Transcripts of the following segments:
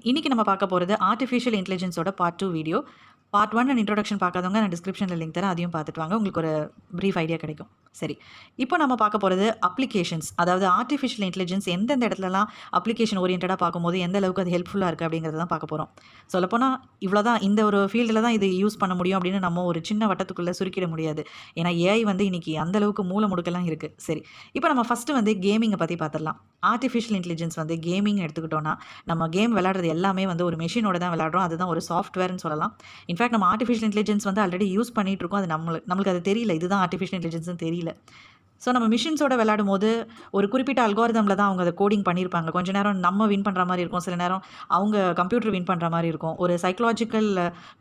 இன்னைக்கு நம்ம பார்க்க போகிறது ஆர்டிஃபிஷியல் இன்டெலிஜென்ஸோட part 2 video. Part 1 and introduction பார்க்காதவங்க நான் டிஸ்கிரிப்ஷனில் லிங்க் தரேன், அதையும் பார்த்துட்டு வாங்க, உங்களுக்கு ஒரு ப்ரீஃப் ஐடியா கிடைக்கும். சரி, இப்போ நம்ம பார்க்க போகிறது அப்ளிகேஷன்ஸ், அதாவது ஆர்டிஃபிஷியல் இன்டெலிஜென்ஸ் எந்தெந்த இடத்துலலாம் அப்ளிகேஷன் ஓரியன்டாக பார்க்கும்போது எந்த அளவுக்கு அது ஹெல்ப்ஃபுல்லாக இருக்குது அப்படிங்கிறத தான் பார்க்க போகிறோம். சொல்லப்போனால் இவ்வளோ தான், இந்த ஒரு ஃபீல்டில் தான் இது யூஸ் பண்ண முடியும் அப்படின்னு நம்ம ஒரு சின்ன வட்டத்துக்குள்ளே சுருக்கிட முடியாது. ஏன்னா ஏஐ வந்து இன்றைக்கி அந்தளவுக்கு மூல முடுக்கெல்லாம் இருக்குது. சரி, இப்போ நம்ம ஃபஸ்ட்டு வந்து கேமிங்கை பற்றி பார்த்துடலாம். ஆர்டிஃபிஷியல் இன்டெலிஜென்ஸ் வந்து கேமிங் எடுத்துக்கிட்டோன்னா, நம்ம கேம் விளையாடுறது எல்லாமே வந்து ஒரு மெஷினோட தான் விளையாடுறோம். அதுதான் ஒரு சாஃப்ட்வேர்னு சொல்லலாம். இன்ஃபேக்ட் நம்ம ஆர்டிஃபிஷியல் இன்டெலிஜென்ஸ் வந்து ஆல்ரெடி யூஸ் பண்ணிட்டு இருக்கோம். அது நம்மளுக்கு அது தெரியல. இதுதான் ஆர்டிஃபிஷியல் இன்டெலிஜென்ஸ்னு தெரியல. ஸோ நம்ம மிஷின்ஸோட விளையாடும்போது ஒரு குறிப்பிட்ட அல்காரிதமில் தான் அவங்க அதை கோடிங் பண்ணியிருப்பாங்க. கொஞ்ச நேரம் நம்ம வின் பண்ணுற மாதிரி இருக்கும், சில நேரம் அவங்க கம்ப்யூட்டர் வின் பண்ணுற மாதிரி இருக்கும். ஒரு சைக்கலாஜிக்கல்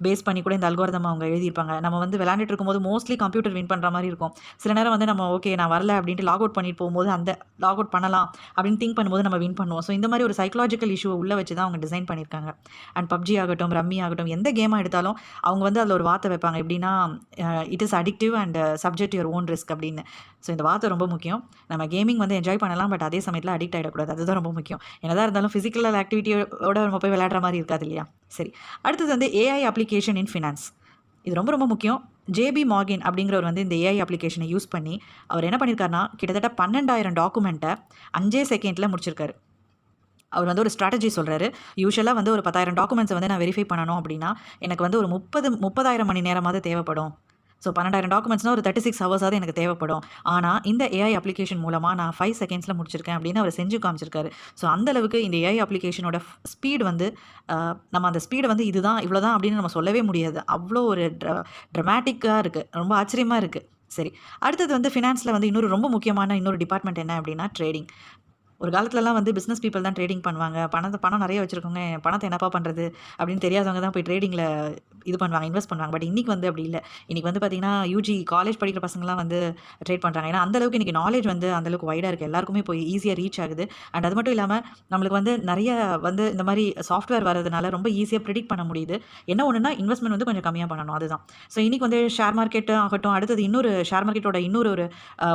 பேஸ் பண்ணி கூட இந்த அல்காரிதம் அவங்க எழுதியிருப்பாங்க. நம்ம வந்து விளையாண்டுட்டு இருக்கும்போது மோஸ்ட்லி கம்ப்யூட்டர் வின் பண்ணுற மாதிரி இருக்கும். சில நேரம் வந்து நம்ம ஓகே நான் வரல அப்படின்ட்டு லாக் அவுட் பண்ணிட்டு போகும்போது அந்த லாக் அவுட் பண்ணலாம் அப்படின்னு திங்க் பண்ணும்போது நம்ம வின் பண்ணுவோம். ஸோ இந்த மாதிரி ஒரு சைக்கலாஜிக்கல் இஷ்யூவை உள்ளே வச்சு தான் அவங்க டிசைன் பண்ணியிருக்காங்க. அண்ட் பப்ஜி ஆகட்டும், ரம்மி ஆகட்டும், எந்த கேமாக எடுத்தாலும் அவங்க வந்து அதில் ஒரு வார்த்தை வைப்பாங்க. எப்படின்னா it is addictive and subject your own risk அப்படின்னு. ஸோ இந்த வார்த்தை ரொம்ப முக்கியம். நம்ம கேமிங் வந்து என்ஜாய் பண்ணலாம், பட் அதே சமயத்தில் அடிக்ட் ஆகிடக்கூடாது. அதுதான் ரொம்ப முக்கியம். என்னதான் இருந்தாலும் ஃபிசிக்கல் ஆக்டிவிட்டியோட நம்ம போய் விளையாடுற மாதிரி இருக்காது இல்லையா? சரி, அடுத்தது வந்து ஏஐ அப்ளிகேஷன் இன் ஃபினான்ஸ். இது ரொம்ப ரொம்ப முக்கியம். ஜேபி மார்கின் அப்படிங்கிறவர் வந்து இந்த ஏஐ அப்ளிகேஷனை யூஸ் பண்ணி அவர் என்ன பண்ணியிருக்காருன்னா, கிட்டத்தட்ட 12,000 டாக்குமெண்ட்டை 5 செகண்டில் முடிச்சிருக்காரு. அவர் வந்து ஒரு ஸ்ட்ராட்டஜி சொல்கிறாரு. யூஷுவலாக வந்து ஒரு 10,000 டாக்குமெண்ட்ஸை வந்து நான் வெரிஃபை பண்ணணும் அப்படின்னா எனக்கு வந்து ஒரு 30,000 மணி நேரமாவது தேவைப்படும். ஸோ 12,000 டாக்குமெண்ட்ஸ்னால் ஒரு 36 ஹவர்ஸாவது எனக்கு தேவைப்படும். ஆனால் இந்த ஏஐ அப்ளிகேஷன் மூலமாக நான் 5 செகண்ட்ஸில் முடிச்சிருக்கேன் அப்படின்னு அவர் செஞ்சு காமிச்சிருக்காரு. ஸோ அந்தளவுக்கு இந்த ஏஐ அப்ளிகேஷனோட ஸ்பீடு வந்து நம்ம அந்த ஸ்பீடை வந்து இதுதான் இவ்வளோதான் அப்படின்னு நம்ம சொல்லவே முடியாது. அவ்வளோ ஒரு ட்ரமேட்டிக்காக இருக்குது. ரொம்ப ஆச்சரியமாக இருக்குது. சரி, அடுத்தது வந்து ஃபினான்ஸில் வந்து இன்னொரு ரொம்ப முக்கியமான இன்னொரு டிபார்ட்மெண்ட் என்ன அப்படின்னா ட்ரேடிங். ஒரு காலத்துலலாம் வந்து பிஸ்னஸ் பீப்பிள் தான் ட்ரேடிங் பண்ணுவாங்க. பணம் நிறைய வச்சுருக்கோங்க, பணத்தை என்னப்பா பண்ணுறது அப்படின்னு தெரியாதவங்க தான் போய் ட்ரேடிங்கில் இது பண்ணுவாங்க, இன்வெஸ்ட் பண்ணுவாங்க. பட் இன்றைக்கி வந்து அப்படி இல்லை. இன்றைக்கி வந்து பார்த்திங்கன்னா யூஜி காலேஜ் படிக்கிற பசங்களாம் வந்து ட்ரேட் பண்ணுறாங்க. ஏன்னா அந்தளவுக்கு இன்றைக்கி நாலேஜ் வந்து அந்தளவுக்கு வைடாக இருக்குது. எல்லாருக்குமே போய் ஈஸியாக ரீச் ஆகுது. அண்ட் அது மட்டும் இல்லாமல் நம்மளுக்கு வந்து நிறைய வந்து இந்த மாதிரி சாஃப்ட்வேர் வரதுனால ரொம்ப ஈஸியாக ப்ரிடிக்ட் பண்ண முடியுது. என்ன ஒன்றுனா இன்வெஸ்ட்மெண்ட் வந்து கொஞ்சம் கம்மியாக பண்ணணும், அதுதான். ஸோ இன்றைக்கி வந்து ஷேர் மார்க்கெட் ஆகட்டும், அடுத்தது இன்னொரு ஷேர் மார்க்கெட்டோட இன்னொரு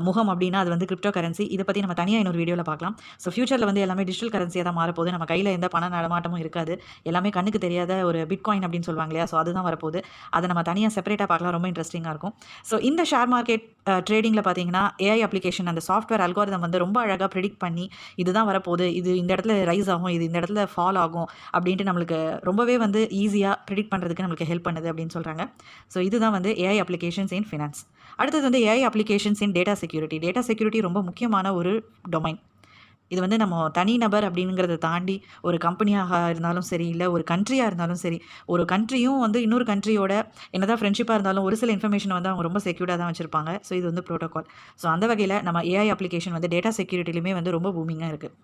முகம் அப்படின்னா அது வந்து கிரிப்டோ கரன்சி. இதை பற்றி நம்ம தனியாக இன்னொரு வீடியோவில் பார்க்கலாம். ஸோ ஃபியூச்சரில் வந்து எல்லாமே டிஜிட்டல் கரன்சியாக தான் மாறப்போகுது. நம்ம கையில் எந்த பண நடமாட்டமும் இருக்காது. எல்லாமே கண்ணுக்கு தெரியாத ஒரு பிட்காயின் அப்படின்னு சொல்லுவாங்க இல்லையா? ஸோ அதுதான் வரப்போகுது. அதை நம்ம தனியாக செப்பரேட்டாக பார்க்கலாம். ரொம்ப இன்ட்ரெஸ்டிங்காக இருக்கும். ஸோ இந்த ஷேர் மார்க்கெட் ட்ரேடிங்கில் பார்த்தீங்கன்னா ஏஐ அப்ளிகேஷன் அந்த சாஃப்ட்வேர் அல்காரிதம் வந்து ரொம்ப அழகாக ப்ரிடிக்ட் பண்ணி இதுதான் வரப்போகுது, இது இந்த இடத்துல ரைஸ் ஆகும், இது இந்த இடத்துல ஃபால் ஆகும் அப்படின்ட்டு நம்மளுக்கு ரொம்பவே வந்து ஈஸியாக ப்ரிடிக்ட் பண்ணுறதுக்கு நம்மளுக்கு ஹெல்ப் பண்ணுது அப்படின்னு சொல்கிறாங்க. ஸோ இதுதான் வந்து ஏஐ அப்ளிகேஷன்ஸ் இன் ஃபினான்ஸ். அடுத்தது வந்து ஏஐ அப்ளிகேஷன்ஸ் இன் டேட்டா செக்யூரிட்டி. டேட்டா செக்யூரிட்டி ரொம்ப முக்கியமான ஒரு டொமைன். இது வந்து நம்ம தனிநபர் அப்படிங்கிறத தாண்டி ஒரு கம்பெனியாக இருந்தாலும் சரி, இல்லை ஒரு கண்ட்ரியாக இருந்தாலும் சரி, ஒரு கண்ட்ரியும் வந்து இன்னொரு கண்ட்ரியோட என்னதான் ஃப்ரெண்ட்ஷிப்பாக இருந்தாலும் ஒரு சில இன்ஃபர்மேஷன் வந்து அவங்க ரொம்ப செக்யூர்டாக தான் வச்சுருப்பாங்க. ஸோ இது வந்து ப்ரோட்டோகால். ஸோ அந்த வகையில் நம்ம ஏஐ அப்ளிகேஷன் வந்து டேட்டா செக்யூரிட்டிலையுமே வந்து ரொம்ப பூமிங்காக இருக்குது.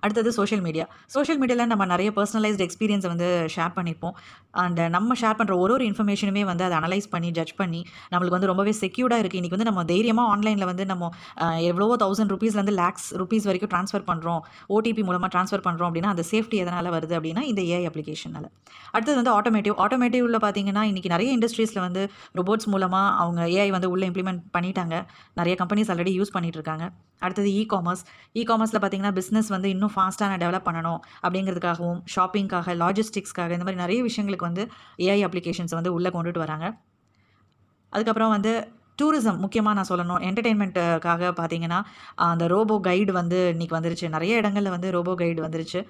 அடுத்தது சோஷியல் மீடியா. சோஷியல் மீடியாவில் நம்ம நிறைய பர்சனலைஸ்டு எக்ஸ்பீரியன்ஸை வந்து ஷேர் பண்ணியிருப்போம். அண்ட் நம்ம ஷேர் பண்ணுற ஒரு இன்ஃபர்மேஷனுமே வந்து அதை அனலைஸ் பண்ணி ஜட்ஜ் பண்ணி நம்மளுக்கு வந்து ரொம்பவே செக்யூர்டாக இருக்குது. இன்றைக்கி வந்து நம்ம தைரியமாக ஆன்லைனில் வந்து நம்ம எவ்வளவோ ₹1000 லேக்ஸ் ரூபீஸ் வரைக்கும் ட்ரான்ஸ்ஃபர் பண்ணுறோம், ஓடிபி மூலமாக ட்ரான்ஸ்ஃபர் பண்ணுறோம் அப்படின்னா அந்த சேஃப்டி எதனால் வருது அப்படின்னா இந்த ஏஐ அப்ளிகேஷனால். அடுத்தது வந்து ஆட்டோமேட்டிவில் பார்த்தீங்கன்னா இன்றைக்கி நிறைய இண்டஸ்ட்ரீஸில் வந்து ரோபோட்ஸ் மூலமாக அவங்க ஏஐ வந்து உள்ளே இம்ப்ளிமெண்ட் பண்ணிட்டாங்க. நிறைய கம்பெனிஸ் ஆல்ரெடி யூஸ் பண்ணிகிட்டு இருக்காங்க. அடுத்தது இகாமர்ஸில் பார்த்தீங்கன்னா பிஸ்னஸ் வந்து இன்னும் ஃபாஸ்ட்டாக நான் டெவலப் பண்ணணும் அப்படிங்கிறதுக்காகவும், ஷாப்பிங்காக, லாஜிஸ்டிக்ஸ்க்காக இந்த மாதிரி நிறைய விஷயங்களுக்கு வந்து ஏஐ அப்ளிகேஷன்ஸ் வந்து உள்ளே கொண்டுட்டு வராங்க. அதுக்கப்புறம் வந்து டூரிசம் முக்கியமாக நான் சொல்லணும். என்டர்டெயின்மெண்ட்டுக்காக பார்த்தீங்கன்னா அந்த ரோபோ கைடு வந்து இன்றைக்கி வந்துருச்சு. நிறைய இடங்களில் வந்து ரோபோ கைடு வந்துருச்சு.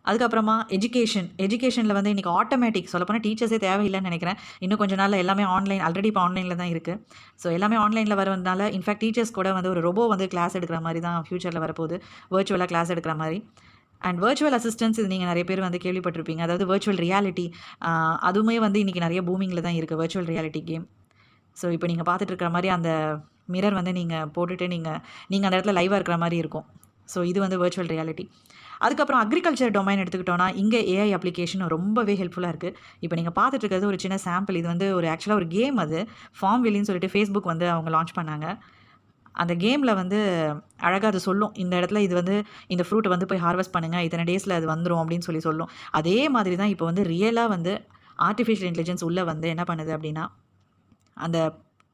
அதுக்கப்புறமா எஜுகேஷனில் வந்து இன்றைக்கி ஆட்டோமேட்டிக் சொல்லப்போனால் டீச்சர்ஸே தேவையில்லைன்னு நினைக்கிறேன். இன்னும் கொஞ்ச நாளில் எல்லாமே ஆன்லைன், ஆல்ரெடி இப்போ ஆன்லைனில் தான் இருக்குது. ஸோ எல்லாமே ஆன்லைனில் வரதுனால இன்ஃபேக்ட் டீச்சர்ஸ் கூட வந்து ஒரு ரோபோ வந்து கிளாஸ் எடுக்கிற மாதிரி தான் ஃப்யூச்சரில் வரப்போகுது. வர்ச்சுவலாக கிளாஸ் எடுக்கிற மாதிரி. அண்ட் வர்ச்சுவல் அசிஸ்டன்ஸ் இது நீங்கள் நிறைய பேர் வந்து கேள்விப்பட்டிருப்பீங்க. அதாவது வர்ச்சுவல் ரியாலிட்டி அதுவுமே வந்து இன்றைக்கி நிறைய பூமிங்கில் தான் இருக்குது, வர்ச்சுவல் ரியாலிட்டி கேம். ஸோ இப்போ நீங்கள் பார்த்துட்டு இருக்கிற மாதிரி அந்த மிரர் வந்து நீங்கள் போட்டுட்டு நீங்கள் அந்த இடத்துல லைவாக இருக்கிற மாதிரி இருக்கும். ஸோ இது வந்து வர்ச்சுவல் ரியாலிட்டி. அதுக்கப்புறம் அக்ரிகல்ச்சர் டொமைன் எடுத்துக்கிட்டோன்னா இங்கே ஏஐ அப்ளிகேஷன் ரொம்பவே ஹெல்ப்ஃபுல்லாக இருக்குது. இப்போ நீங்கள் பார்த்துட்டு இருக்கிறது ஒரு சின்ன சாம்பிள். இது வந்து ஒரு ஆக்சுவலாக ஒரு கேம். அது ஃபார்ம் வில்லின்னு சொல்லிட்டு ஃபேஸ்புக் வந்து அவங்க லான்ச் பண்ணாங்க. அந்த கேமில் வந்து அழகாக அது சொல்லும், இந்த இடத்துல இது வந்து இந்த ஃப்ரூட்டை வந்து போய் ஹார்வெஸ்ட் பண்ணுங்கள், இத்தனை டேஸில் அது வந்துடும் அப்படின்னு சொல்லும். அதே மாதிரி தான் இப்போ வந்து ரியலாக வந்து ஆர்டிஃபிஷியல் இன்டெலிஜென்ஸ் உள்ளே வந்து என்ன பண்ணுது அப்படின்னா அந்த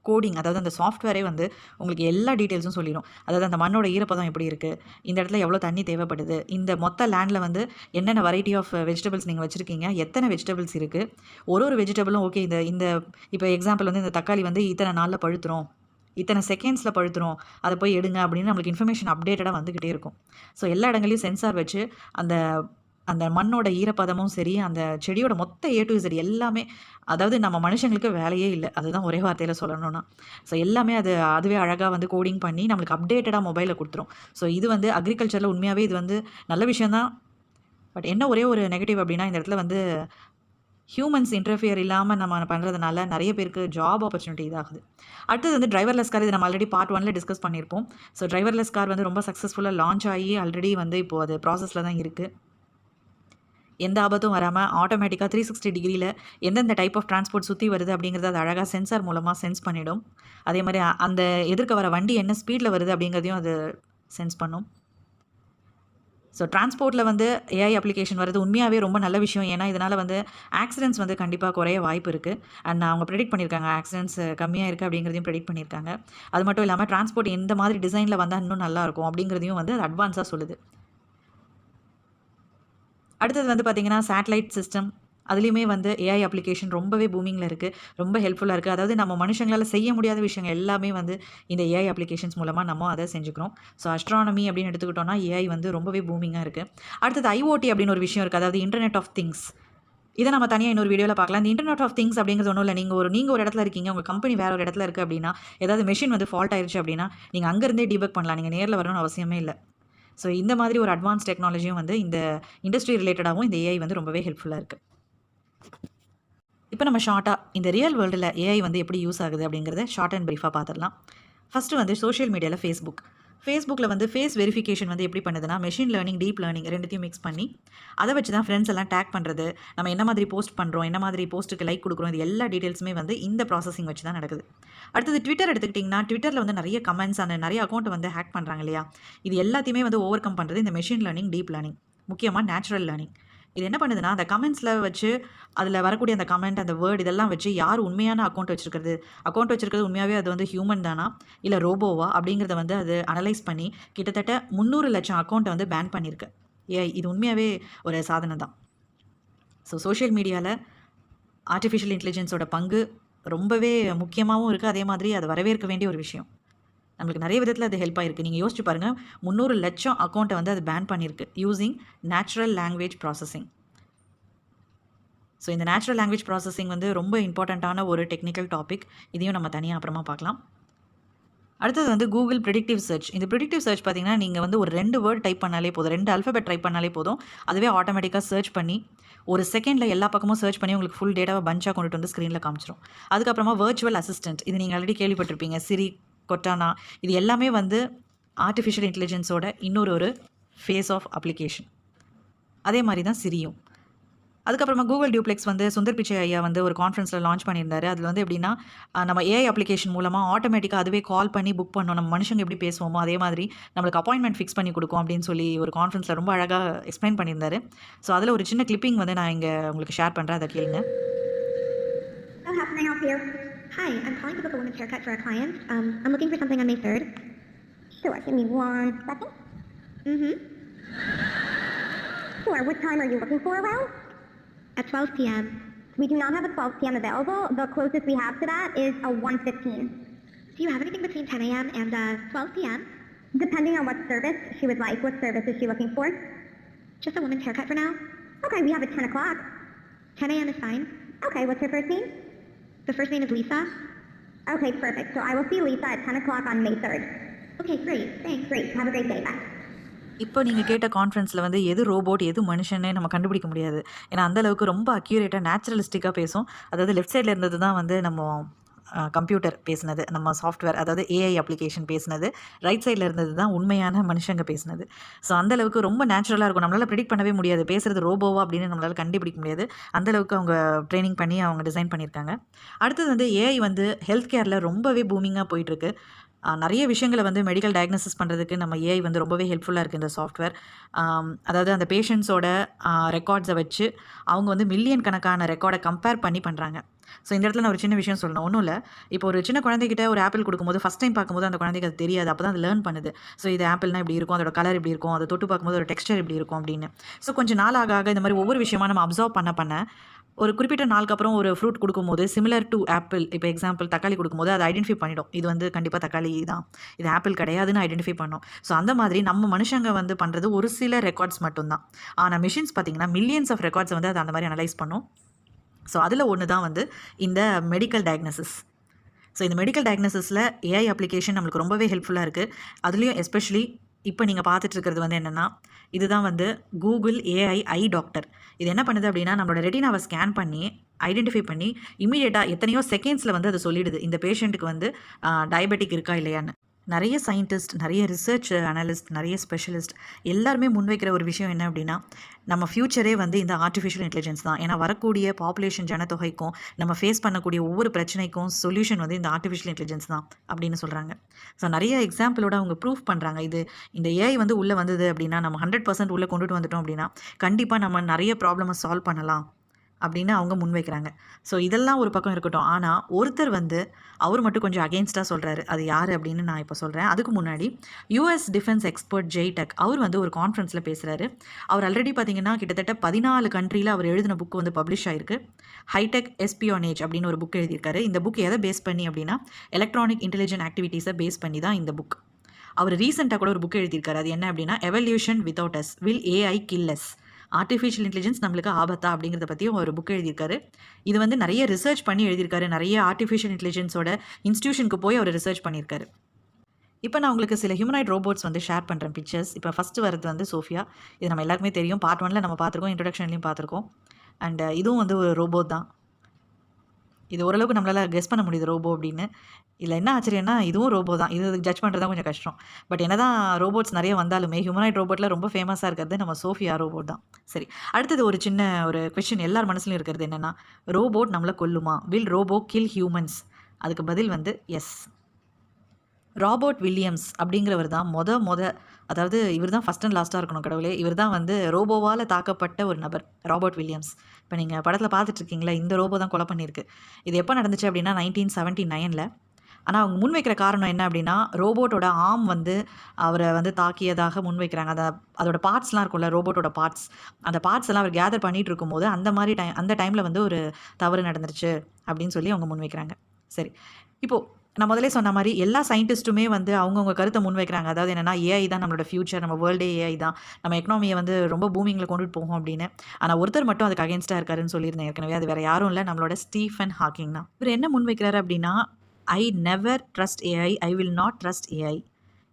கோடிங், அதாவது அந்த சாஃப்ட்வேரே வந்து உங்களுக்கு எல்லா டீட்டெயில்ஸும் சொல்லிடும். அதாவது அந்த மண்ணோட ஈரப்பதம் எப்படி இருக்குது, இந்த இடத்துல எவ்வளோ தண்ணி தேவைப்படுது, இந்த மொத்த லேண்டில் வந்து என்னென்ன வெரைட்டி ஆஃப் வெஜிடபிள்ஸ் நீங்கள் வச்சுருக்கீங்க, எத்தனை வெஜிடபிள்ஸ் இருக்குது, ஒரு வெஜிடபிளும் ஓகே இந்த இந்த இப்போ எக்ஸாம்பிள் வந்து இந்த தக்காளி வந்து இத்தனை நாளில் பழுத்துரும், இத்தனை செகண்ட்ஸில் பழுத்துரும், அதை போய் எடுங்க அப்படின்னு நம்மளுக்கு இன்ஃபர்மேஷன் அப்டேட்டடாக வந்துக்கிட்டே இருக்கும். ஸோ எல்லா இடங்களையும் சென்சார் வச்சு அந்த அந்த மண்ணோட ஈரப்பதமும் சரி, அந்த செடியோட மொத்த ஏ டு இசட் எல்லாமே, அதாவது நம்ம மனுஷங்களுக்கு வேலையே இல்ல. அதுதான் ஒரே வார்த்தையில சொல்லணும்னா. ஸோ எல்லாமே அதுவே அழகா வந்து கோடிங் பண்ணி நம்மளுக்கு அப்டேட்டடா மொபைல்ல குடுத்துரும். ஸோ இது வந்து அக்ரிகல்ச்சர்ல உண்மையாவே இது வந்து நல்ல விஷயம் தான். பட் என்ன ஒரே ஒரு நெகட்டிவ் அப்டின்னா, இந்த இடத்துல வந்து ஹியூமன்ஸ் இன்டர்ஃபியர் இல்லாம நம்ம பண்றதுனால நெறைய பேருக்கு ஜாப் ஆப்பர்ச்சுனிட்டி இதாகுது. அடுத்தது வந்து டிரைவர்லெஸ் கார். இது நம்ம ஆல்ரெடி பார்ட் 1ல டிஸ்கஸ் பண்ணியிருப்போம். ஸோ டிரைவர்லெஸ் கார் வந்து ரொம்ப சக்ஸஸ்ஃபுல்லா லான்ச் ஆகி ஆல்ரெடி வந்து இப்போ அது ப்ராசஸ்ல தான் இருக்கு. எந்த ஆபத்தும் வராமல் ஆட்டோமேட்டிக்காக 360 டிகிரியில் எந்தெந்த டைப் ஆஃப் டிரான்ஸ்போர்ட் சுற்றி வருது அப்படிங்கிறத அது அழகாக சென்சார் மூலமாக சென்ஸ் பண்ணிடும். அதே மாதிரி அந்த எதிர்க்க வர வண்டி என்ன ஸ்பீடில் வருது அப்படிங்கிறதையும் அது சென்ஸ் பண்ணும். ஸோ டிரான்ஸ்போர்ட்டில் வந்து ஏஐ அப்ளிகேஷன் வருது உண்மையாகவே ரொம்ப நல்ல விஷயம். ஏன்னா இதனால் வந்து ஆக்சிடென்ட்ஸ் வந்து கண்டிப்பாக குறைய வாய்ப்பு இருக்குது. அண்ட் அவங்க ப்ரெடிக்ட் பண்ணியிருக்காங்க ஆக்சிடென்ட்ஸ் கம்மியாக இருக்குது அப்படிங்கிறதையும் ப்ரெடிக்ட் பண்ணியிருக்காங்க. அது மட்டும் இல்லாமல் டிரான்ஸ்போர்ட் எந்த மாதிரி டிசைனில் வந்தால் இன்னும் நல்லாயிருக்கும் அப்படிங்கிறதையும் வந்து அது அட்வான்ஸாக சொல்லுது. அடுத்தது வந்து பார்த்திங்கன்னா சேட்டலைட் சிஸ்டம். அதுலேயுமே வந்து ஏஐ அப்ளிகேஷன் ரொம்பவே பூமிங்கில் இருக்குது, ரொம்ப ஹெல்ப்ஃபுல்லாக இருக்குது. அதாவது நம்ம மனுஷங்களால் செய்ய முடியாத விஷயங்கள் எல்லாமே வந்து இந்த ஏஐ அப்ளிகேஷன்ஸ் மூலமாக நம்ம அதை செஞ்சுக்கிறோம். ஸோ அஸ்ட்ரானமி அப்படின்னு எடுத்துக்கிட்டோம்னா ஏஐ வந்து ரொம்பவே பூமிங்காக இருக்குது. அடுத்தது ஐஓடி அப்படின்னு ஒரு விஷயம் இருக்குது, அதாவது இன்டர்நெட் ஆஃப் திங்ஸ். இதை நம்ம தனியாக இன்னொரு வீடியோவில் பார்க்கலாம். இந்த இன்டர்நெட் ஆஃப் திங்ஸ் அப்படிங்கிறது ஒன்றும் இல்லை. நீங்கள் ஒரு இடத்துல இருக்கீங்க, உங்கள் கம்பெனி வேறு ஒரு இடத்துல இருக்குது அப்படின்னா, ஏதாவது மெஷின் வந்து ஃபால்ட் ஆயிடுச்சு அப்படின்னா நீங்கள் அங்கேருந்தே டீபக் பண்ணலாம். நீங்கள் நேரில் வரணும்னு அவசியமே இல்லை. ஸோ இந்த மாதிரி ஒரு அட்வான்ஸ் டெக்னாலஜியும் வந்து இந்த இண்டஸ்ட்ரி ரிலேட்டடாகவும் இந்த ஏஐ வந்து ரொம்பவே ஹெல்ப்ஃபுல்லாக இருக்குது. இப்போ நம்ம ஷார்ட்டாக இந்த ரியல் வேர்ல்டில் ஏஐ வந்து எப்படி யூஸ் ஆகுது அப்படிங்கிறத ஷார்ட் அண்ட் ப்ரீஃபாக பார்த்துடலாம். ஃபஸ்ட்டு வந்து சோஷியல் மீடியாவில் ஃபேஸ்புக்கில் வந்து ஃபேஸ் வெரிஃபிகேஷன் வந்து எப்படி பண்ணுதுன்னா, மெஷின் லேர்னிங், டீப் லேர்னிங் ரெண்டுத்தையும் மிக்ஸ் பண்ணி அதை வச்சு தான் ஃப்ரெண்ட்ஸ் எல்லாம் டேக் பண்ணுறது, நம்ம என்ன மாதிரி போஸ்ட் பண்ணுறோம், என்ன மாதிரி போஸ்ட்டுக்கு லைக் கொடுக்குறோம், இது எல்லா டீட்டெயில்ஸுமே வந்து இந்த ப்ராசஸிங் வச்சு தான் நடக்குது. அடுத்தது ட்விட்டர் எடுத்துக்கிட்டிங்கன்னா, ட்விட்டரில் வந்து நிறைய கமெண்ட்ஸ் அந்த நிறைய அக்கௌண்ட்டை வந்து ஹேக் பண்ணுறாங்க இல்லையா, இது எல்லாத்தையுமே வந்து ஓவர் கம் பண்ணுறது இந்த மெஷின் லேர்னிங், டீப் லேர்னிங், முக்கியமாக நேச்சுரல் லேர்னிங். இது என்ன பண்ணுதுன்னா, அந்த கமெண்ட்ஸில் வச்சு அதில் வரக்கூடிய அந்த கமெண்ட், அந்த வேர்ட் இதெல்லாம் வச்சு யார் உண்மையான அக்கௌண்ட் வச்சுருக்கிறது உண்மையாகவே அது வந்து ஹியூமன் தானா இல்லை ரோபோவா அப்படிங்கிறத வந்து அது அனலைஸ் பண்ணி கிட்டத்தட்ட 300 லட்சம் அக்கௌண்ட்டை வந்து பேன் பண்ணியிருக்கு. இது உண்மையாகவே ஒரு சாதனை தான். ஸோ சோஷியல் மீடியாவில் ஆர்டிஃபிஷியல் இன்டெலிஜென்ஸோட பங்கு ரொம்பவே முக்கியமாகவும் இருக்குது. அதே மாதிரி அது வரவேற்க வேண்டிய ஒரு விஷயம். நம்மளுக்கு நிறைய விதத்தில் அது ஹெல்ப் ஆகிருக்கு. நீங்கள் யோசிச்சு பாருங்கள், 300 லட்சம் அக்கௌண்ட்டை வந்து அது பேன் பண்ணியிருக்கு using natural language processing. So இந்த நேச்சுரல் லாங்குவேஜ் ப்ராசஸிங் வந்து ரொம்ப இம்பார்ட்டண்ட்டான ஒரு டெக்னிக்கல் டாபிக். இதையும் நம்ம தனியாக அப்புறமா பார்க்கலாம். அடுத்தது வந்து கூகுள் ப்ரெடிக்டிவ் சர்ச். இந்த ப்ரெடிக்டிவ் சர்ச் பார்த்தீங்கன்னா, நீங்கள் வந்து ஒரு 2 வேர்ட் டைப் பண்ணாலே போதும், 2 அல்ஃபபெட் டைப் பண்ணாலே போதும், அதுவே ஆட்டோமேட்டிக்காக சர்ச் பண்ணி ஒரு செகண்டில் எல்லா பக்கமும் சர்ச் பண்ணி உங்களுக்கு ஃபுல் டேட்டாவை பஞ்சாக கொண்டுட்டு வந்து ஸ்க்ரீனில் காமிச்சிடும். அதுக்கப்புறமா வர்ச்சுவல் அசிஸ்டன்ட், இது நீங்கள் ஆல்ரெடி கேள்விப்பட்டிருப்பீங்க, சிரி, கொட்டானா, இது எல்லாமே வந்து ஆர்டிஃபிஷியல் இன்டெலிஜென்ஸோட இன்னொரு ஃபேஸ் ஆஃப் அப்ளிகேஷன். அதே மாதிரி தான் சிரியும். அதுக்கப்புறமா கூகுள் டியூப்ளெக்ஸ் வந்து சுந்தர் பிச்சை ஐயா வந்து ஒரு கான்ஃபரன்ஸில் லான்ச் பண்ணியிருந்தாரு. அதில் வந்து எப்படின்னா, நம்ம ஏஐ அப்ளிகேஷன் மூலமாக ஆட்டோமேட்டிக்காக அதுவே கால் பண்ணி புக் பண்ணோம். நம்ம மனுஷங்க எப்படி பேசுவோமோ அதே மாதிரி நம்மளுக்கு அப்பாயின்மெண்ட் ஃபிக்ஸ் பண்ணி கொடுக்கும் அப்படின்னு சொல்லி ஒரு கான்ஃபரன்ஸில் ரொம்ப அழகாக எக்ஸ்பிளைன் பண்ணியிருந்தாரு. ஸோ அதில் ஒரு சின்ன கிளிப்பிங் வந்து நான் இங்கே உங்களுக்கு ஷேர் பண்ணுறேன், அதை கேளுங்க. How can I help you? Hi, I'm calling to book a women's haircut for a client. I'm looking for something on May 3rd. Sure, give me 1 second. Sure, what time are you looking for around? At 12 p.m. We do not have a 12 p.m. available. The closest we have to that is a 1:15. Do you have anything between 10 a.m. and 12 p.m.? Depending on what service she would like. What service is she looking for? Just a women's haircut for now. Okay, we have at 10 o'clock. 10 a.m. is fine. Okay, what's her first name? The first name is Lisa. Okay, perfect. So I will see Lisa at 10 o'clock on May 3rd. Okay, great. Thanks. Great. Have a great day. Bye. இப்போ நீங்கள் கேட்ட கான்ஃபரன்ஸில் வந்து எது robot எது மனுஷன்னே நம்ம கண்டுபிடிக்க முடியாது. ஏன்னா அந்தளவுக்கு ரொம்ப அக்யூரேட்டாக நேச்சுரலிஸ்டிக்காக பேசும். அதாவது லெஃப்ட் சைடில் இருந்தது தான் வந்து நம்ம கம்ப்யூட்டர் பேசுனது, நம்ம சாஃப்ட்வேர் அதாவது ஏஐ அப்ளிகேஷன் பேசுனது, ரைட் சைடில் இருந்தது தான் உண்மையான மனுஷங்க பேசுனது. ஸோ அந்தளவுக்கு ரொம்ப நேச்சுரலாக இருக்கும். நம்மளால் ப்ரெடிக்ட் பண்ணவே முடியாது, பேசுகிறது ரோபோவா அப்படின்னு நம்மளால் கண்டுபிடிக்க முடியாது. அந்தளவுக்கு அவங்க ட்ரைனிங் பண்ணி அவங்க டிசைன் பண்ணியிருக்காங்க. அடுத்தது வந்து ஏஐ வந்து ஹெல்த் கேரில் ரொம்பவே பூமிங்காக போயிட்டுருக்கு. நிறைய விஷயங்களை வந்து மெடிக்கல் டயக்னோசிஸ் பண்ணுறதுக்கு நம்ம ஏஐ வந்து ரொம்பவே ஹெல்ப்ஃபுல்லாக இருக்குது இந்த சாஃப்ட்வேர். அதாவது அந்த பேஷண்ட்ஸோட ரெக்கார்ட்ஸை வச்சு அவங்க வந்து மில்லியன் கணக்கான ரெக்கார்டை கம்பேர் பண்ணி பண்ணுறாங்க. ஸோ இந்த இடத்துல நான் ஒரு சின்ன விஷயம் சொல்லணும். ஒன்றும் இல்லை, இப்போ ஒரு சின்ன குழந்தைகிட்ட ஒரு ஆப்பிள் கொடுக்கும்போது ஃபஸ்ட் டைம் பார்க்கும்போது அந்த குழந்தைக்கு அது தெரியாது. அப்போ தான் அது லேர்ன் பண்ணுது. ஸோ இது ஆப்பிள்னா இப்படி இருக்கும், அதோட கலர் இப்படி இருக்கும், அதை தொட்டு பார்க்கும்போது ஒரு டெக்ஸ்டர் இப்படி இருக்கும் அப்படின்னு. ஸோ கொஞ்சம் நாள் ஆக ஆக இந்த மாதிரி ஒவ்வொரு விஷயமா நம்ம அப்சர்வ் பண்ண ஒரு குறிப்பிட்ட நாளுக்கு அப்புறம் ஒரு ஃப்ரூட் கொடுக்கும்போது சிமிலர் டு ஆப்பிள், இப்போ எக்ஸாம்பிள் தக்காளி கொடுக்கும்போது அதை ஐடென்டிஃபை பண்ணிடும். இது வந்து கண்டிப்பாக தக்காளி தான், இது ஆப்பிள் கிடையாதுன்னு ஐடென்டிஃபை பண்ணோம். ஸோ அந்த மாதிரி நம்ம மனுஷங்க வந்து பண்ணுறது ஒரு சில ரெக்கார்ட்ஸ் மட்டும்தான். ஆனால் மிஷின்ஸ் பார்த்திங்கன்னா மில்லியன்ஸ் ஆஃப் ரெக்கார்ட்ஸ் வந்து அதை அந்த மாதிரி அனலைஸ் பண்ணும். ஸோ அதில் ஒன்று தான் வந்து இந்த மெடிக்கல் டயக்னோசிஸ். ஸோ இந்த மெடிக்கல் டயக்னோசிஸில் ஏஐ அப்ளிகேஷன் நம்மளுக்கு ரொம்பவே ஹெல்ப்ஃபுல்லாக இருக்குது. அதுலேயும் எஸ்பெஷலி இப்போ நீங்கள் பார்த்துட்ருக்கிறது வந்து என்னென்னா, இதுதான் வந்து கூகுள் ஏஐ ஐ டாக்டர். இது என்ன பண்ணுது அப்படின்னா, நம்மளோட ரெட்டினாவை ஸ்கேன் பண்ணி ஐடென்டிஃபை பண்ணி இமீடியட்டாக எத்தனையோ செகண்ட்ஸில் வந்து அது சொல்லிடுது இந்த பேஷண்ட்டுக்கு வந்து டயபெட்டிக் இருக்கா இல்லையான்னு. நிறைய சயின்டிஸ்ட், நிறைய ரிசர்ச் அனலிஸ்ட், நிறைய ஸ்பெஷலிஸ்ட் எல்லாருமே முன்வைக்கிற ஒரு விஷயம் என்ன அப்படின்னா, நம்ம ஃப்யூச்சரே வந்து இந்த ஆர்டிஃபிஷியல் இன்டெலிஜென்ஸ் தான். ஏன்னா வரக்கூடிய பாப்புலேஷன் ஜனத்தொகைக்கும் நம்ம ஃபேஸ் பண்ணக்கூடிய ஒவ்வொரு பிரச்சனைக்கும் சொல்யூஷன் வந்து இந்த ஆர்டிஃபிஷியல் இன்டெலிஜென்ஸ் தான் அப்படின்னு சொல்கிறாங்க. ஸோ நிறைய எக்ஸாம்பிளோட அவங்க ப்ரூஃப் பண்ணுறாங்க. இந்த ஏஐ வந்து உள்ளே வந்தது அப்படின்னா, நம்ம 100% உள்ளே கொண்டுட்டு வந்துட்டோம் அப்படின்னா கண்டிப்பாக நம்ம நிறைய ப்ராப்ளமை சால்வ் பண்ணலாம் அப்படின்னு அவங்க முன்வைக்கிறாங்க. ஸோ இதெல்லாம் ஒரு பக்கம் இருக்கட்டும். ஆனால் ஒருத்தர் வந்து அவர் மட்டும் கொஞ்சம் அகெயின்ஸ்டாக சொல்கிறாரு. அது யார் அப்படின்னு நான் இப்போ சொல்கிறேன். அதுக்கு முன்னாடி யூஎஸ் டிஃபென்ஸ் எக்ஸ்பர்ட் ஜெய் டெக் அவர் வந்து ஒரு கான்ஃபரன்ஸில் பேசுகிறாரு. அவர் ஆல்ரெடி பார்த்தீங்கன்னா கிட்டத்தட்ட 14 கண்ட்ரியில் அவர் எழுதின புக் வந்து பப்ளிஷ் ஆகிருக்கு. ஹைடெக் எஸ்பியோனேஜ் அப்படின்னு ஒரு புக் எழுதியிருக்காரு. இந்த புக் எதை பேஸ் பண்ணி அப்படின்னா, எலக்ட்ரானிக் இன்டெலிஜென்ட் ஆக்டிவிட்டீஸை பேஸ் பண்ணி தான் இந்த புக். அவர் ரீசெண்டாக கூட ஒரு புக் எழுதியிருக்காரு. அது என்ன அப்படின்னா, evolution without us, will AI kill us, artificial intelligence நம்மளுக்கு ஆபத்தா அப்படிங்கிறத பற்றியும் ஒரு புக் எழுதியிருக்காரு. இது வந்து நிறைய ரிசர்ச் பண்ணி எழுதியிருக்காரு. நிறைய ஆர்டிஃபிஷியல் இன்டெலிஜென்ஸோட இன்ஸ்டியூஷனுக்கு போய் அவர் ரிசர்ச் பண்ணியிருக்காரு. இப்போ நான் உங்களுக்கு சில ஹியூமனாய்ட் ரோபோட்ஸ் வந்து ஷேர் பண்ணுறேன் பிக்சர்ஸ். இப்போ ஃபஸ்ட்டு வரது வந்து சோஃபியா. இது நம்ம எல்லாருக்குமே தெரியும். பார்ட் 1ல் நம்ம பார்த்துருக்கோம், இன்ட்ரடக்ஷன்லையும் பார்த்துருக்கோம். அண்ட் இதுவும் வந்து ஒரு ரோபோட் தான். இது ஓரளவுக்கு நம்மளால் கெஸ் பண்ண முடியுது ரோபோ அப்படின்னு. இதில் என்ன ஆச்சரியன்னா, இதுவும் ரோபோ தான். இது ஜட்ஜ் பண்ணுறது தான் கொஞ்சம் கஷ்டம். பட் என்ன தான் ரோபோட்ஸ் நிறைய வந்தாலுமே ஹியூமனாய்ட் ரோபோட்டில் ரொம்ப ஃபேமஸாக இருக்கிறது நம்ம சோஃபியா ரோபோட் தான். சரி, அடுத்தது ஒரு சின்ன ஒரு கொஸ்டின் எல்லார் மனசுலையும் இருக்கிறது என்னென்னா, ரோபோட் நம்மளை கொல்லுமா? Will robot kill humans? அதுக்கு பதில் வந்து எஸ். ராபர்ட் வில்லியம்ஸ் அப்படிங்கிறவர் தான் அதாவது இவர் தான் ஃபஸ்ட் அண்ட் லாஸ்ட்டாக இருக்கணும் கடவுளே. இவர் தான் வந்து ரோபோவால் தாக்கப்பட்ட ஒரு நபர், ராபர்ட் வில்லியம்ஸ். இப்போ நீங்கள் படத்தில் பார்த்துட்ருக்கீங்களா, இந்த ரோபோ தான் கொலை பண்ணியிருக்கு. இது எப்போ நடந்துச்சு அப்படின்னா 1979ல். ஆனால் அவங்க முன்வைக்கிற காரணம் என்ன அப்படின்னா, ரோபோட்டோட ஆர்ம் வந்து அவரை வந்து தாக்கியதாக முன்வைக்கிறாங்க. அதோட பார்ட்ஸ்லாம் இருக்கும்ல, ரோபோட்டோட பார்ட்ஸ், அந்த பார்ட்ஸ் எல்லாம் அவர் கேதர் பண்ணிகிட்டு இருக்கும்போது அந்த டைமில் வந்து ஒரு தவறு நடந்துருச்சு அப்படின்னு சொல்லி அவங்க முன்வைக்கிறாங்க. சரி, இப்போது நான் முதலே சொன்ன மாதிரி எல்லா சயின்டிஸ்ட்டுமே வந்து அவங்கவுங்க கருத்தை முன்வைக்கிறாங்க. அதாவது என்னென்னா, ஏஐ தான் நம்மளோட ஃபியூச்சர், நம்ம வேர்ல்டே ஏஐ தான், நம்ம எக்கனாமியை வந்து ரொம்ப பூமிங்கில் கொண்டுட்டு போகும் அப்படின்னு. ஆனால் ஒருத்தர் மட்டும் அதுக்கு அகேன்ஸ்டாக இருக்காருன்னு சொல்லியிருந்தேன் ஏற்கனவே. அது வேறு யாரும் இல்லை, நம்மளோட ஸ்டீஃபன் ஹாக்கிங் தான். இவர் என்ன முன்வைக்கிறாரு அப்படின்னா, I never trust AI, I will not trust AI.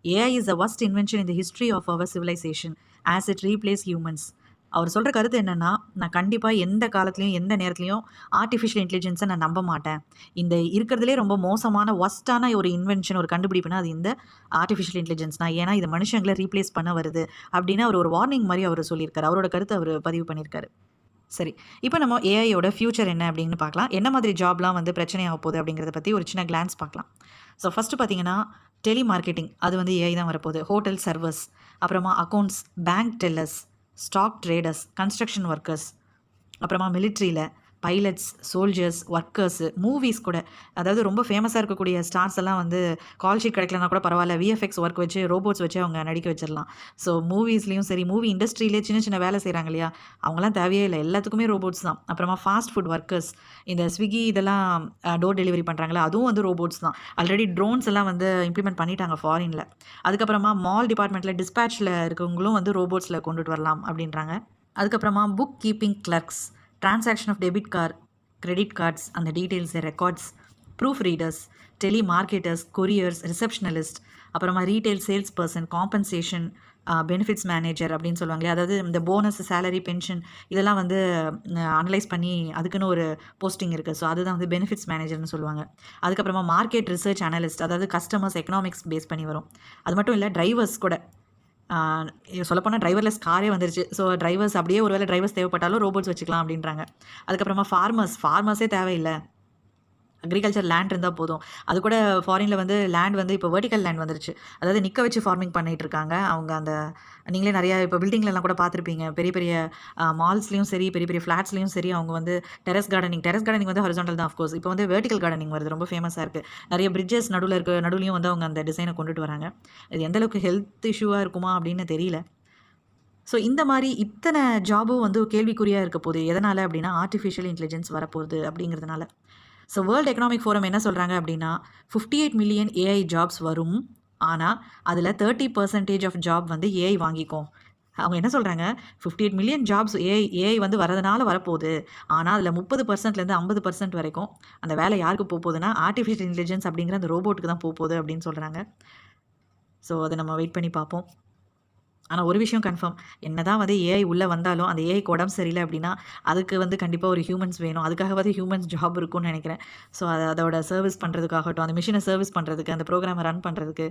AI is the worst invention in the history of our civilization as it replaced humans. அவர் சொல்கிற கருத்து என்னென்னா, நான் கண்டிப்பாக எந்த காலத்துலையும் எந்த நேரத்துலையும் ஆர்டிஃபிஷியல் இன்டெலிஜென்ஸை நான் நம்ப மாட்டேன். இந்த இருக்கிறதுலே ரொம்ப மோசமான ஒஸ்ட்டான ஒரு இன்வென்ஷன், ஒரு கண்டுபிடிப்புனா அது இந்த ஆர்டிஃபிஷியல் இன்டெலிஜென்ஸ் தான். ஏன்னா இது மனுஷங்களை ரீப்ளேஸ் பண்ண வருது அப்படின்னு அவர் ஒரு வார்னிங் மாதிரி அவர் சொல்லியிருக்காரு. அவரோட கருத்தை அவர் பதிவு பண்ணியிருக்காரு. சரி, இப்போ நம்ம ஏஐயோட ஃபியூச்சர் என்ன அப்படின்னு பார்க்கலாம். என்ன மாதிரி ஜாப்லாம் வந்து பிரச்சனையாக போகுது அப்படிங்கிறத பற்றி ஒரு சின்ன கிளான்ஸ் பார்க்கலாம். ஸோ ஃபஸ்ட்டு பார்த்தீங்கன்னா, டெலி மார்க்கெட்டிங், அது வந்து ஏஐ தான் வரப்போகுது. ஹோட்டல் சர்வர்ஸ், அப்புறமா accounts, bank tellers, stock traders, construction workers, அப்புறமா மிலிட்ரியில் பைலட்ஸ், சோல்ஜர்ஸ், ஒர்க்கர்ஸு, மூவிஸ் கூட. அதாவது ரொம்ப ஃபேமஸாக இருக்கக்கூடிய ஸ்டார்ஸ் எல்லாம் வந்து கால் ஷீட் கிடைக்கலனா கூட பரவாயில்ல, விஎஃப்எக்ஸ் ஒர்க் வச்சு ரோபோட்ஸ் வச்சு அவங்க நடிக்க வச்சிடலாம். ஸோ மூவிஸ்லேயும் சரி, மூவி இண்டஸ்ட்ரியிலே சின்ன சின்ன வேலை செய்கிறாங்க இல்லையா, அவங்களாம் தேவையே இல்லை, எல்லாத்துக்குமே ரோபோட்ஸ் தான். அப்புறமா ஃபாஸ்ட் ஃபுட் ஒர்க்கர்ஸ், இந்த ஸ்விக்கி இதெல்லாம் டோர் டெலிவரி பண்ணுறாங்களா, அதுவும் வந்து ரோபோட்ஸ் தான். ஆல்ரெடி ட்ரோன்ஸ் எல்லாம் வந்து இம்ப்ளிமெண்ட் பண்ணிட்டாங்க ஃபாரினில். அதுக்கப்புறமா மால் டிபார்ட்மெண்ட்டில் டிஸ்பேச்சில் இருக்கவங்களும் வந்து ரோபோட்ஸில் கொண்டுட்டு வரலாம் அப்படின்றாங்க. அதுக்கப்புறமா book keeping clerks, transaction of debit card, credit cards and the details, the records, proofreaders, telemarketers, couriers, receptionist, அப்புறமா retail sales person, compensation, benefits manager அப்படின்னு சொல்லுவாங்களே, அதாவது இந்த போனஸ், சேலரி, பென்ஷன் இதெல்லாம் வந்து அனலைஸ் பண்ணி அதுக்குன்னு ஒரு போஸ்டிங் இருக்குது. ஸோ அதுதான் வந்து பெனிஃபிட்ஸ் மேனேஜர்னு சொல்லுவாங்க. அதுக்கப்புறமா மார்க்கெட் ரிசர்ச் அனலிஸ்ட், அதாவது கஸ்டமர்ஸ் எக்கனாமிக்ஸ் பேஸ் பண்ணி வரும். அது மட்டும் இல்லை, டிரைவர்ஸ் கூட, சொல்லப்போனால் டிரைவர்லெஸ் காரே வந்துருச்சு. ஸோ டிரைவர்ஸ் அப்படியே ஒருவேளை டிரைவர்ஸ் தேவைப்பட்டாலும் ரோபோட்ஸ் வச்சுக்கலாம் அப்படின்றாங்க. அதுக்கப்புறமா ஃபார்மர்ஸே தேவையில்லை, அக்ரிகல்ச்சர் லேண்ட் இருந்தால் போதும். அது கூட ஃபாரினில் வந்து லேண்ட் வந்து இப்போ வெர்டிக்கல் லேண்ட் வந்துருச்சு. அதாவது நிற்க வச்சு ஃபார்மிங் பண்ணிகிட்டு இருக்காங்க. அவங்க அந்த நீங்களே நிறையா இப்போ பில்டிங்லலாம் கூட பார்த்துருப்பீங்க. பெரிய பெரிய மால்ஸ்லேயும் சரி, பெரிய பெரிய ஃப்ளாட்ஸ்லேயும் சரி, அவங்க வந்து டெரஸ் கார்டனிங் வந்து ஹாரிசான்டல் தான் ஆஃப்கோர்ஸ். இப்போ வந்து வெர்டிக்கல் கார்டனிங் வருது, ரொம்ப ஃபேமஸாக இருக்குது. நிறைய பிரிட்ஜஸ் நடுவுலையும் வந்து அவங்க அந்த டிசைனை கொண்டுட்டு வராங்க. இது எந்த அளவுக்கு ஹெல்த் இஷ்யூவாக இருக்குமா அப்படின்னு தெரியல. ஸோ இந்த மாதிரி இத்தனை ஜாபும் வந்து கேள்விக்குறியாக இருக்க போகுது. எதனால் அப்படின்னா ஆர்டிஃபிஷியல் இன்டெலிஜென்ஸ் வரப்போகுது அப்படிங்கிறதுனால. ஸோ வேர்ல்டு எக்கனாமிக் ஃபோரம் என்ன சொல்கிறாங்க அப்படின்னா 58 மில்லியன் ஏஐ ஜாப்ஸ் வரும். ஆனால் அதில் 30% ஆஃப் ஜாப் வந்து ஏஐ வாங்கிக்கும். அவங்க என்ன சொல்கிறாங்க, 58 மில்லியன் ஜாப்ஸ் ஏஐ வந்து வரதுனால வரப்போகுது. ஆனால் அதில் 30%லேருந்து 50% வரைக்கும் அந்த வேலை யாருக்கு போகுதுன்னா ஆர்டிஃபிஷியல் இன்டெலிஜென்ஸ் அப்படிங்கிற அந்த ரோபோட்டுக்கு தான் போகுது அப்படின்னு சொல்கிறாங்க. ஸோ அதை நம்ம வெயிட் பண்ணி பார்ப்போம். ஆனால் ஒரு விஷயம் கன்ஃபார்ம், என்னதான் வந்து ஏஐ உள்ளே வந்தாலும் அந்த ஏஐக்கு உடம்பு சரியில்லை அப்படின்னா அதுக்கு வந்து கண்டிப்பாக ஒரு ஹியூமன்ஸ் வேணும். அதுக்காகவாது ஹியூமன்ஸ் ஜாப் இருக்கும்னு நினைக்கிறேன். ஸோ அதோட சர்வீஸ் பண்ணுறதுக்காகட்டும், அந்த மிஷினை சர்வீஸ் பண்ணுறதுக்கு, அந்த ப்ரோக்ராமை ரன் பண்ணுறதுக்கு,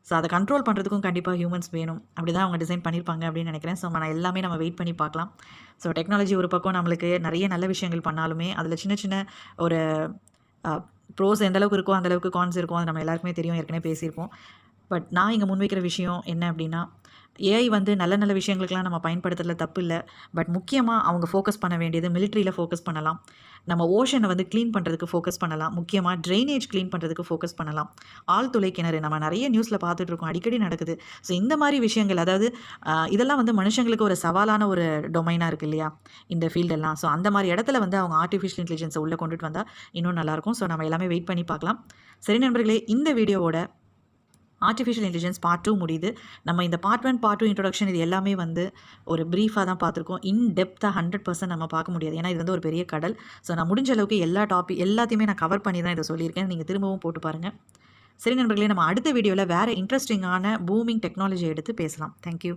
ஸோ அதை கண்ட்ரோல் பண்ணுறதுக்கும் கண்டிப்பாக ஹியூமன்ஸ் வேணும். அப்படி தான் அவங்க டிசைன் பண்ணியிருப்பாங்க அப்படின்னு நினைக்கிறேன். ஸோ நான் எல்லாமே நம்ம வெயிட் பண்ணி பார்க்கலாம். ஸோ டெக்னாலஜி ஒரு பக்கம் நம்மளுக்கு நிறைய நல்ல விஷயங்கள் பண்ணாலுமே அதில் சின்ன சின்ன ஒரு ப்ரோஸ் எந்தளவுக்கு இருக்கோ அந்தளவுக்கு கான்ஸ் இருக்கும். அது நம்ம எல்லாருக்குமே தெரியும், ஏற்கனவே பேசியிருப்போம். பட் நான் இங்கே முன்வைக்கிற விஷயம் என்ன அப்படின்னா, ஏஐ வந்து நல்ல நல்ல விஷயங்களுக்கெலாம் நம்ம பயன்படுத்துறதுல தப்பு இல்லை. பட் முக்கியமாக அவங்க ஃபோக்கஸ் பண்ண வேண்டியது மிலிட்ரியில் ஃபோக்கஸ் பண்ணலாம். நம்ம ஓஷனை வந்து க்ளீன் பண்ணுறதுக்கு ஃபோக்கஸ் பண்ணலாம். முக்கியமாக ட்ரைனேஜ் க்ளீன் பண்ணுறதுக்கு ஃபோக்கஸ் பண்ணலாம். ஆழ்துளை கிணறு நம்ம நிறைய நியூஸில் பார்த்துட்ருக்கோம், அடிக்கடி நடக்குது. ஸோ இந்த மாதிரி விஷயங்கள், அதாவது இதெல்லாம் வந்து மனுஷங்களுக்கு ஒரு சவாலான ஒரு டொமைனாக இருக்குது இல்லையா இந்த ஃபீல்டெல்லாம். ஸோ அந்த மாதிரி இடத்துல வந்து அவங்க ஆர்டிஃபிஷியல் இன்டெலிஜென்ஸை உள்ளே கொண்டுட்டு வந்தால் இன்னும் நல்லாயிருக்கும். ஸோ நம்ம எல்லாமே வெயிட் பண்ணி பார்க்கலாம். சரி நண்பர்களே, இந்த வீடியோவோட ஆர்டிஃபிஷியல் இன்டெலிஜென்ஸ் பார்ட் 2 முடியுது. நம்ம இந்த பார்ட் 1, பார்ட் 2 இன்ட்ரோடக்ஷன் இது எல்லாமே வந்து ஒரு ப்ரீஃபாக தான் பார்த்துருக்கோம். இன் டெப்த்தாக 100% நம்ம பார்க்க முடியாது. ஏன்னா இது வந்து ஒரு பெரிய கடல். ஸோ நான் முடிஞ்ச அளவுக்கு எல்லாத்தையுமே நான் கவர் பண்ணி தான் இதை சொல்லியிருக்கேன். நீங்கள் திரும்பவும் போட்டு பாருங்கள். சரி நண்பர்களே, நம்ம அடுத்த வீடியோவில் வேறு இன்ட்ரெஸ்டிங்கான பூமிங் டெக்னாலஜி எடுத்து பேசலாம். தேங்க்யூ.